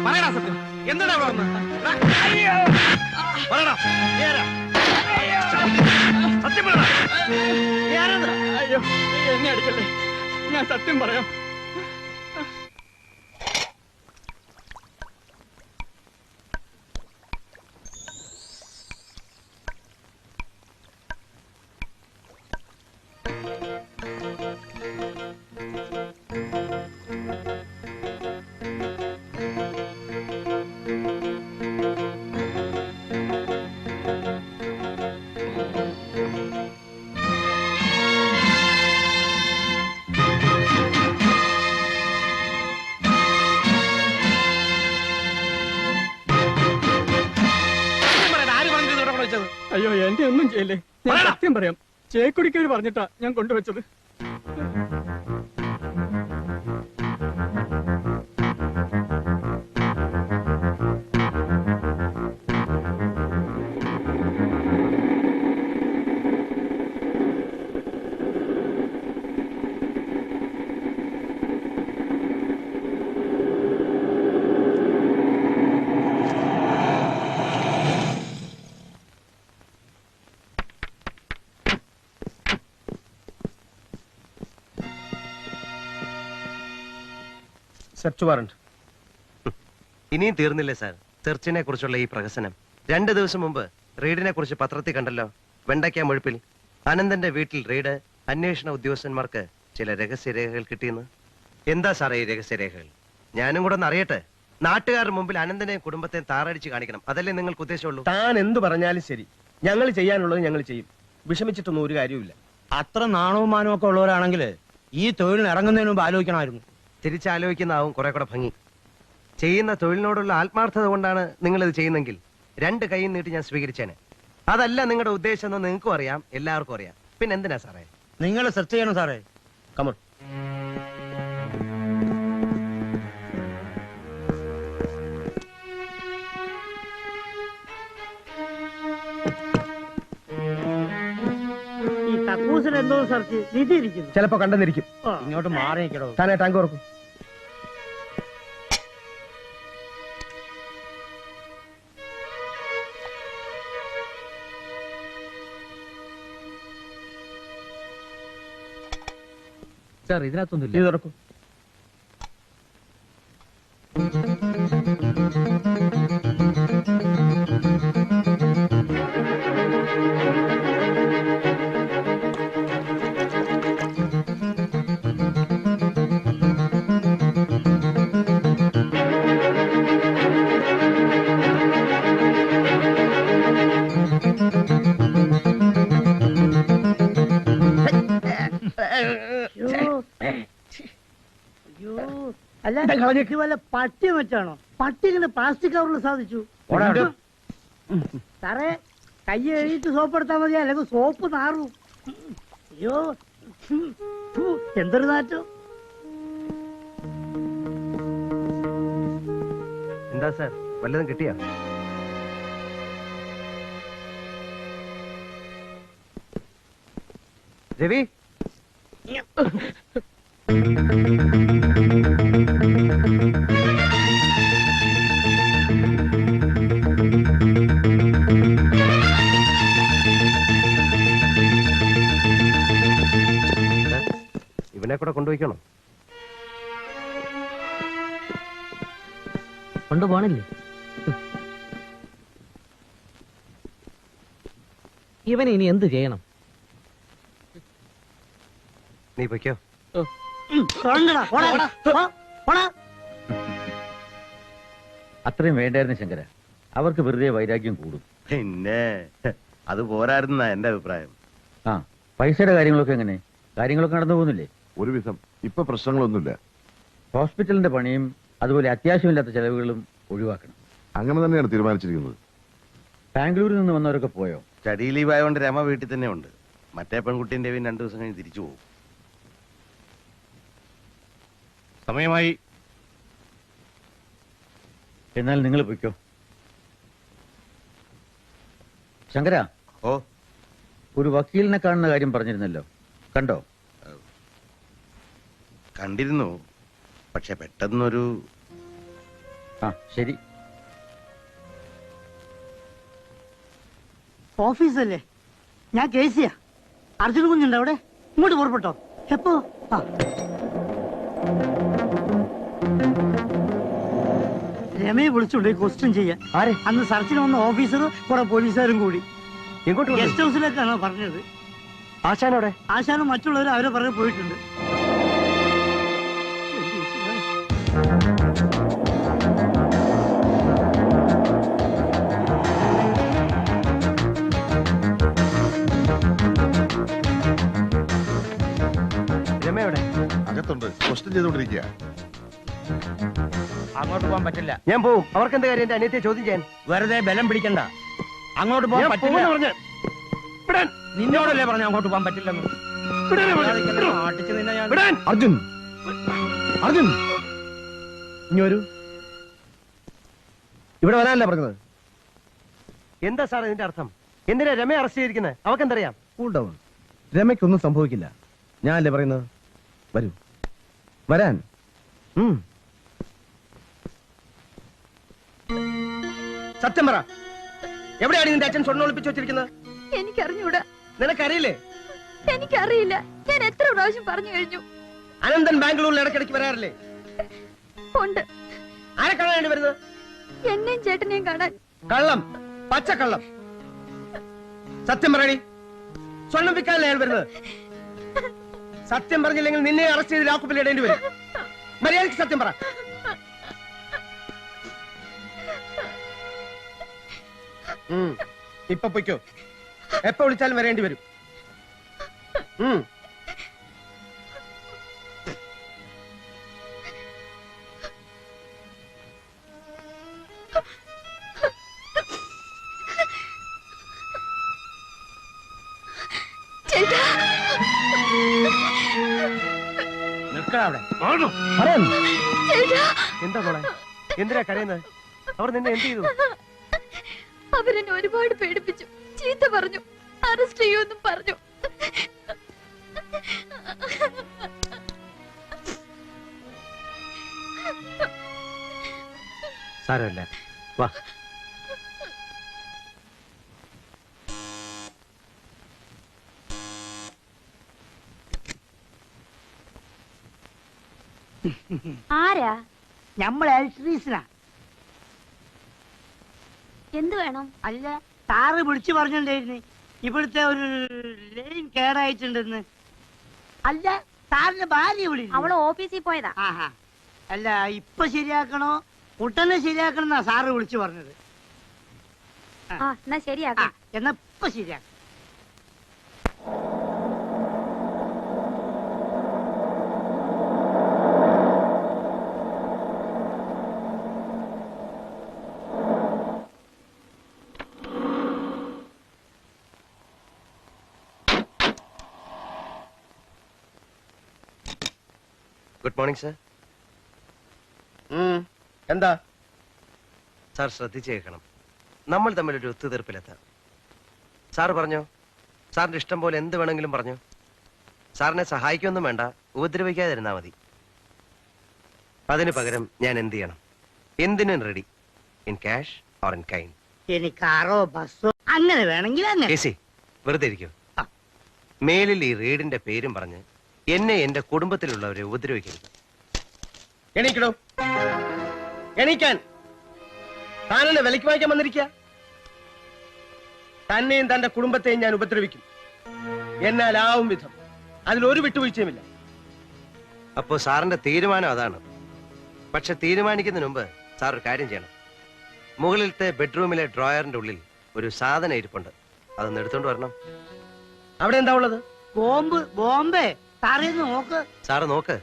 പറയടാ സത്യം. എന്താണ് അവിടെ വന്ന്? പറയടാ. സത്യം പറയടാ. അയ്യോ, എന്നെ അടിക്കല്ലേ, ഞാൻ സത്യം പറയാം. അയ്യോ, എന്റെ ഒന്നും ചെയ്യല്ലേ, ഞാൻ സത്യം പറയാം. ചേക്കുടിക്കേര് പറഞ്ഞിട്ടാ ഞാൻ കൊണ്ടുവച്ചത്. Search warrant. ഇനിയും തീർന്നില്ലേ സാർ സെർച്ചിനെ കുറിച്ചുള്ള ഈ പ്രഹസനം? 2 ദിവസം മുമ്പ് റെയ്ഡിനെ കുറിച്ച് പത്രത്തിൽ കണ്ടല്ലോ. വെണ്ടയ്ക്ക മുഴുപ്പിൽ അനന്തന്റെ വീട്ടിൽ റെയ്ഡ്. അന്വേഷണ ഉദ്യോഗസ്ഥന്മാർക്ക് ചില രഹസ്യരേഖകൾ കിട്ടിയെന്ന്. എന്താ സാറേ ഈ രഹസ്യരേഖകൾ? ഞാനും കൂടെ ഒന്ന് അറിയട്ടെ. നാട്ടുകാരുടെ മുമ്പിൽ അനന്തനെയും കുടുംബത്തെയും താറടിച്ച് കാണിക്കണം, അതല്ലേ നിങ്ങൾക്ക് ഉദ്ദേശമുള്ളൂ? താൻ എന്ത് പറഞ്ഞാലും ശരി, ഞങ്ങൾ ചെയ്യാനുള്ളത് ഞങ്ങൾ ചെയ്യും. വിഷമിച്ചിട്ടൊന്നും ഒരു കാര്യമില്ല. അത്ര നാണവും മാനവും ഒക്കെ ഉള്ളവരാണെങ്കിൽ ഈ തൊഴിലിന് ഇറങ്ങുന്നതിന് മുമ്പ് ആലോചിക്കണമായിരുന്നു. തിരിച്ചാലോചിക്കുന്നതാവും കുറെ കൂടെ ഭംഗി. ചെയ്യുന്ന തൊഴിലിനോടുള്ള ആത്മാർത്ഥത കൊണ്ടാണ് നിങ്ങളിത് ചെയ്യുന്നെങ്കിൽ 2 കൈയും നീട്ടി ഞാൻ സ്വീകരിച്ചേനെ. അതല്ല നിങ്ങളുടെ ഉദ്ദേശം എന്ന് നിങ്ങൾക്കും അറിയാം, എല്ലാവർക്കും അറിയാം. പിന്നെ എന്തിനാ സാറേ നിങ്ങൾ സെർച്ച് ചെയ്യണം സാറേ. കമോൺ. ഈ കക്കൂസിൽ എന്തോ സെർച്ച് നിധിയിരിക്കുന്നു. ചിലപ്പോ കണ്ടെന്നിരിക്കും. ഇങ്ങോട്ട് മാറി നിൽക്കണോ? താനെ ടാങ്ക് ഓർക്കും. സാർ, ഇതിനകത്തൊന്നുമില്ല. ഇത് തുറക്കും. അല്ല, വല്ല പട്ടി വെച്ചാണോ? പട്ടി ഇങ്ങനെ പ്ലാസ്റ്റിക് കവറിൽ സാധിച്ചു. സാറേ, കൈ എഴുതിട്ട് സോപ്പ് എടുത്താൽ മതി, അല്ലെങ്കിൽ സോപ്പ് നാറും. അയ്യോ, എന്തൊരു നാറ്റം. എന്താ സാർ, വല്ലതും കിട്ടിയാ? രവി, ഇവനെ കൂടെ കൊണ്ടുപോയിക്കണോ? കൊണ്ടുപോണില്ലേ? ഇവനെ ഇനി എന്ത് ചെയ്യണം? നീ പൊയ്ക്കോ. അത്രയും വേണ്ടായിരുന്നു ശങ്കര. അവർക്ക് വെറുതെ വൈരാഗ്യം കൂടും. പിന്നെ അത് പോരായിരുന്ന എന്റെ അഭിപ്രായം. ആ, പൈസയുടെ കാര്യങ്ങളൊക്കെ എങ്ങനെ? കാര്യങ്ങളൊക്കെ നടന്നു പോകുന്നില്ലേ? ഒരുവിധം ഇപ്പൊ പ്രശ്നങ്ങളൊന്നുമില്ല. ഹോസ്പിറ്റലിന്റെ പണിയും അതുപോലെ അത്യാവശ്യമില്ലാത്ത ചെലവുകളും ഒഴിവാക്കണം. അങ്ങനെ തന്നെയാണ് തീരുമാനിച്ചിരിക്കുന്നത്. ബാംഗ്ലൂരിൽ നിന്ന് വന്നവരൊക്കെ പോയോ? സ്റ്റഡി ലീവ് ആയതുകൊണ്ട് രമ വീട്ടിൽ തന്നെ ഉണ്ട്. മറ്റേ പെൺകുട്ടിന്റെ 2 ദിവസം കഴിഞ്ഞ് തിരിച്ചു പോകും. സമയമായി. എന്നാൽ നിങ്ങൾ പൊയ്ക്കോ. ശങ്കര, ഓ, ഒരു വക്കീലിനെ കാണുന്ന കാര്യം പറഞ്ഞിരുന്നല്ലോ, കണ്ടോ? കണ്ടിരുന്നു. പക്ഷെ പെട്ടെന്നൊരു ആ ശരി. ഓഫീസല്ലേ? ഞാൻ കേസിയാ. അർജുന കുഞ്ഞുണ്ടോ അവിടെ? ഇങ്ങോട്ട് പുറപ്പെട്ടോ. എപ്പോ? ആ രമയെ വിളിച്ചുകൊണ്ട് ക്വസ്റ്റ്യൻ ചെയ്യാൻ. ആരെ? അന്ന് സർച്ചിന് വന്ന ഓഫീസറും കുറെ പോലീസുകാരും കൂടി എങ്ങോട്ട് കൊണ്ടുപോയി? ഗസ്റ്റ് ഹൗസിലേക്കാണോ പറഞ്ഞത്. ആശാനോടെ? ആശാനും മറ്റുള്ളവരും അവരെ പറഞ്ഞ് പോയിട്ടുണ്ട്. രമയോടെ? അകത്തുണ്ട്, ക്വസ്റ്റ്യൻ ചെയ്തോണ്ടിരിക്കുക. അങ്ങോട്ട് പോകാൻ പറ്റില്ല. ഞാൻ പോവും. അവർക്ക് എന്താ കാര്യം എന്റെ അനിയത്തെ ചോദ്യം ചെയ്യാൻ? വെറുതെ ബലം പിടിക്കണ്ട. അങ്ങോട്ട് പോകാൻ ഞാൻ പറ്റില്ല. പോവെന്ന് പറഞ്ഞ്. വിടാൻ. നിന്നോടല്ലേ പറഞ്ഞു അങ്ങോട്ട് പോകാൻ പറ്റില്ലെന്ന്. വിടാനാ പറഞ്ഞത്. വിടോ. അടിച്ച് നിന്നെ ഞാൻ വിടാൻ. അർജുൻ, അർജുൻ, ഇനി വരൂ. ഇവിടെ വരാനല്ല പറഞ്ഞത്. എന്താ സാർ ഇതിന്റെ അർത്ഥം? എന്തിനാ രമയെ അറസ്റ്റ് ചെയ്തിരിക്കുന്നത്? അവർക്ക് എന്തറിയാം? Cool down. രമയ്ക്കൊന്നും സംഭവിക്കില്ല. ഞാനല്ലേ പറയുന്നത്. വരൂ, വരാൻ. സത്യം പറ. എവിടെയാണ് നിന്റെ അച്ഛൻ സ്വർണ്ണം ഒളിപ്പിച്ചു വെച്ചിരിക്കുന്നത്? എനിക്കറിഞ്ഞൂടാ. നിനക്കറിയില്ലേ? എനിക്കറിയില്ല. ഞാൻ എത്ര പ്രാവശ്യം പറഞ്ഞു കഴിഞ്ഞു. അനന്തൻ ബാംഗ്ലൂരിൽ ഇടയ്ക്കിടയ്ക്ക് വരാറില്ലേ? ഉണ്ട്. ആരെ കാണാനാണ് വരുന്നത്? എന്നെയും ചേട്ടനെയും കാണാൻ. കള്ളം, പച്ചക്കള്ളം. സത്യം പറയണി. സ്വർണം വിൽക്കാനല്ലേ അയാൾ വരുന്നത്? സത്യം പറഞ്ഞില്ലെങ്കിൽ നിന്നെ അറസ്റ്റ് ചെയ്ത് ലാക്കുപ്പിൽ ഇടേണ്ടി വരും. മര്യാദയ്ക്ക് സത്യം പറ. ഇപ്പൊ പൊയ്ക്കോ. എപ്പോ വിളിച്ചാലും വരേണ്ടി വരും. ചേട്ടാ, നിൽക്കണം അവിടെ. ചേട്ടാ, എന്താ മോളെ? എന്തിനാ കരയുന്നത്? അവർ നിന്നെ എന്ത് ചെയ്തു? അവരെന്നെ ഒരുപാട് പേടിപ്പിച്ചു. ചീത്ത പറഞ്ഞു. അറസ്റ്റ് ചെയ്യുമെന്നും പറഞ്ഞു. സാരമില്ല, വാ. ആരാ? നമ്മൾ എലക്ട്രീസിനാ. എന്ത് വേണം? അല്ല, സാറ് വിളിച്ചു പറഞ്ഞിട്ടുണ്ടായിരുന്നു ഇവിടുത്തെ ഒരു ലൈൻ കേടായിട്ടുണ്ടെന്ന്. അല്ല, സാറിന്റെ ഭാര്യ വിളി. അവള് ഓഫീസിൽ പോയതാ. ആഹാ. അല്ല, ഇപ്പൊ ശരിയാക്കണോ ഉടനെ ശരിയാക്കണം എന്നാ സാറ് വിളിച്ചു പറഞ്ഞത്. എന്നാ ശരിയാക്കാം. എന്നാ ഇപ്പൊ ശരിയാക്കാം. Good morning sir. എന്താ സാർ ശ്രദ്ധിച്ചു കേൾക്കണം. നമ്മൾ തമ്മിലൊരു ഒത്തുതീർപ്പിലെത്താം. സാർ പറഞ്ഞോ. സാറിന്റെ ഇഷ്ടം പോലെ എന്ത് വേണമെങ്കിലും പറഞ്ഞു. സാറിനെ സഹായിക്കൊന്നും വേണ്ട, ഉപദ്രവിക്കാതിരുന്നാ മതി. അതിന് പകരം ഞാൻ എന്ത് ചെയ്യണം? എന്തിനും ready. In cash or in kind. ഇനി കാറോ ബസ്സോ അങ്ങനെ വേണമെങ്കിൽ അങ്ങനെ. കേസി, വെറുതെ ഇരിക്കൂ. മേലിൽ ഈ റെയ്ഡിന്റെ പേരും പറഞ്ഞ് എന്നെ എന്റെ കുടുംബത്തിലുള്ളവരെ ഉപദ്രവിക്കരുത്. എണീക്കണോ? എണീക്കാൻ. താനെന്നെ വിലക്ക് വാങ്ങിക്കാൻ വന്നിരിക്കുക. തന്നെയും തന്റെ കുടുംബത്തെയും ഞാൻ ഉപദ്രവിക്കും. എന്നാലാവും വിധം. അതിലൊരു വിട്ടുവീഴ്ചയുമില്ല. അപ്പോ സാറിന്റെ തീരുമാനം അതാണ്. പക്ഷെ തീരുമാനിക്കുന്നതിന് മുമ്പ് സാർ ഒരു കാര്യം ചെയ്യണം. മുകളിലത്തെ ബെഡ്റൂമിലെ ഡ്രോയറിന്റെ ഉള്ളിൽ ഒരു സാധനം ഇരിപ്പുണ്ട്. അതൊന്ന് എടുത്തോണ്ട് വരണം. അവിടെ എന്താ ഉള്ളത്? ബോംബ്. ബോംബേ. സാറേ നോക്ക്. സാറ് നോക്ക്.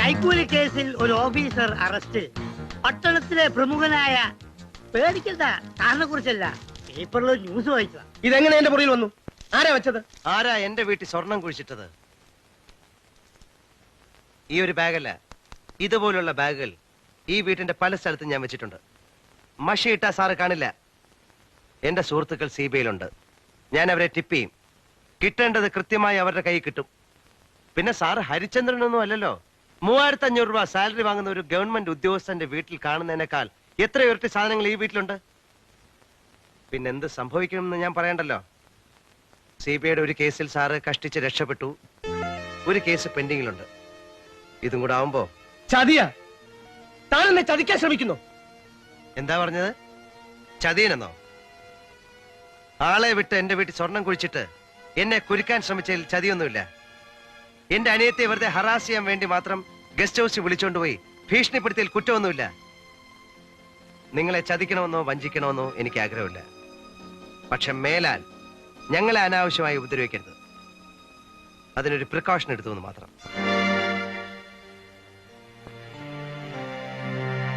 കൈക്കൂലി കേസിൽ ഒരു ഓഫീസർ അറസ്റ്റ്. പട്ടണത്തിലെ പ്രമുഖനായ, പേടിക്കണ്ട, സാറിനെ കുറിച്ചല്ല, പേപ്പറിൽ ന്യൂസ് വായിച്ചതാ. ഇതെങ്ങനെ എന്റെ മുറിയിൽ വന്നു? ആരാ വെച്ചത്? ആരാ എന്റെ വീട്ടിൽ സ്വർണം കുഴിച്ചിട്ടത്? ഈ ഒരു ബാഗല്ല, ഇതുപോലുള്ള ബാഗുകൾ ഈ വീട്ടിന്റെ പല സ്ഥലത്തും ഞാൻ വെച്ചിട്ടുണ്ട്. മഷിയിട്ടാ സാറ് കാണില്ല. എന്റെ സുഹൃത്തുക്കൾ CBI-യിലുണ്ട്. ഞാൻ അവരെ ടിപ്പ് ചെയ്യും. കിട്ടേണ്ടത് കൃത്യമായി അവരുടെ കയ്യിൽ കിട്ടും. പിന്നെ സാറ് ഹരിചന്ദ്രനൊന്നും അല്ലല്ലോ. 3500 രൂപ സാലറി വാങ്ങുന്ന ഒരു ഗവൺമെന്റ് ഉദ്യോഗസ്ഥന്റെ വീട്ടിൽ കാണുന്നതിനേക്കാൾ എത്ര ഇരട്ടി സാധനങ്ങൾ ഈ വീട്ടിലുണ്ട്. പിന്നെന്ത് സംഭവിക്കുമെന്ന് ഞാൻ പറയണ്ടല്ലോ. CBI-യുടെ ഒരു കേസിൽ സാറ് കഷ്ടിച്ച് രക്ഷപ്പെട്ടു. ഒരു കേസ് പെൻഡിങ്ങിലുണ്ട്. ഇതും കൂടെ ആവുമ്പോ ചതിയാ. താൻ എന്നെ ചതിക്കാൻ ശ്രമിക്കുന്നു. എന്താ പറഞ്ഞത്? ചതിയനെന്നോ? ആളെ വിട്ട് എന്റെ വീട്ടിൽ സ്വർണം കുഴിച്ചിട്ട് എന്നെ കുരുക്കാൻ ശ്രമിച്ചതിൽ ചതിയൊന്നുമില്ല. എന്റെ അനിയത്തെ വെറുതെ ഹറാസ് ചെയ്യാൻ വേണ്ടി മാത്രം ഗസ്റ്റ് ഹൗസിൽ വിളിച്ചോണ്ടുപോയി ഭീഷണിപ്പെടുത്തിയതിൽ കുറ്റമൊന്നുമില്ല. നിങ്ങളെ ചതിക്കണമെന്നോ വഞ്ചിക്കണമെന്നോ എനിക്ക് ആഗ്രഹമില്ല. പക്ഷെ മേലാൽ ഞങ്ങളെ അനാവശ്യമായി ഉപദ്രവിക്കരുത്. അതിനൊരു പ്രിക്കോഷൻ എടുത്തു എന്ന് മാത്രം.